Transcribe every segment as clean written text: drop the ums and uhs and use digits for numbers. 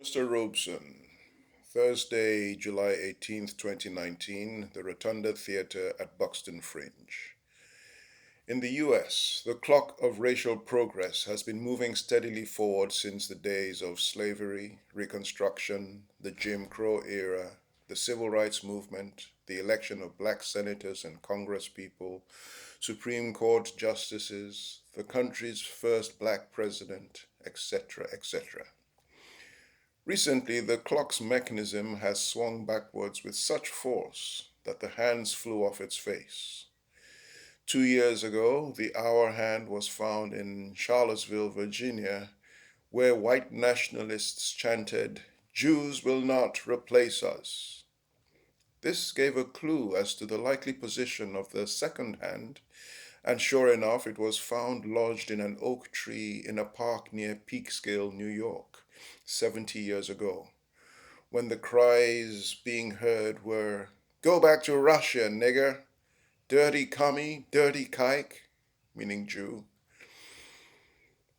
Mr. Robeson, Thursday, July 18th, 2019, the Rotunda Theatre at Buxton Fringe. In the US, the clock of racial progress has been moving steadily forward since the days of slavery, Reconstruction, the Jim Crow era, the Civil Rights Movement, the election of black senators and congresspeople, Supreme Court justices, the country's first black president, etc., etc. Recently, the clock's mechanism has swung backwards with such force that the hands flew off its face. 2 years ago, the hour hand was found in Charlottesville, Virginia, where white nationalists chanted, "Jews will not replace us." This gave a clue as to the likely position of the second hand, and sure enough, it was found lodged in an oak tree in a park near Peekskill, New York, 70 years ago, when the cries being heard were, "Go back to Russia, nigger! Dirty commie, dirty kike," meaning Jew.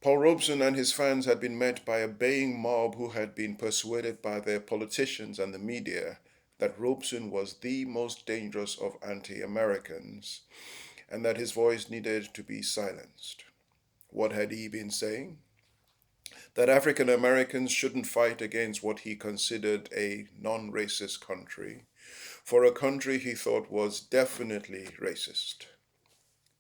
Paul Robeson and his fans had been met by a baying mob who had been persuaded by their politicians and the media that Robeson was the most dangerous of anti-Americans and that his voice needed to be silenced. What had he been saying? That African Americans shouldn't fight against what he considered a non-racist country, for a country he thought was definitely racist.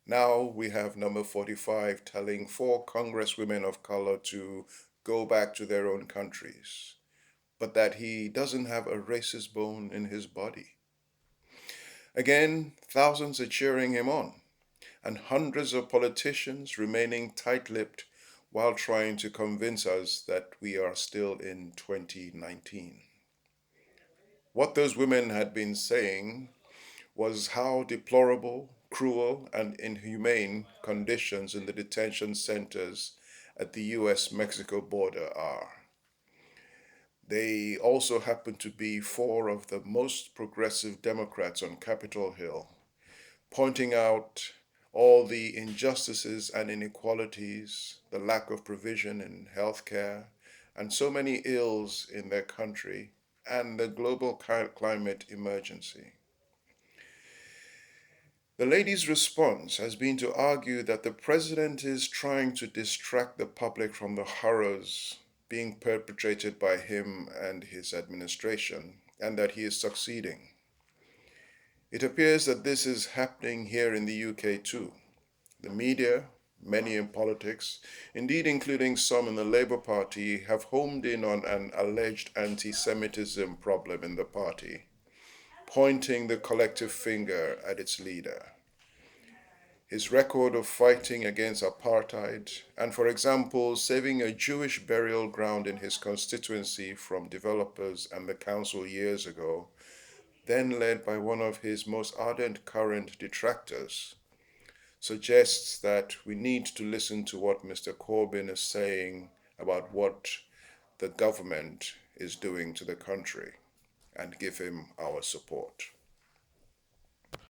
Now we have number 45 telling 4 congresswomen of color to go back to their own countries, but that he doesn't have a racist bone in his body. Again, thousands are cheering him on, and hundreds of politicians remaining tight-lipped while trying to convince us that we are still in 2019. What those women had been saying was how deplorable, cruel, and inhumane conditions in the detention centers at the US-Mexico border are. They also happen to be 4 of the most progressive Democrats on Capitol Hill, pointing out all the injustices and inequalities, the lack of provision in healthcare, and so many ills in their country, and the global climate emergency. The lady's response has been to argue that the president is trying to distract the public from the horrors being perpetrated by him and his administration, and that he is succeeding. It appears that this is happening here in the UK too. The media, many in politics, indeed including some in the Labour Party, have homed in on an alleged anti-Semitism problem in the party, pointing the collective finger at its leader. His record of fighting against apartheid and, for example, saving a Jewish burial ground in his constituency from developers and the council years ago, then led by one of his most ardent current detractors, suggests that we need to listen to what Mr. Corbyn is saying about what the government is doing to the country and give him our support.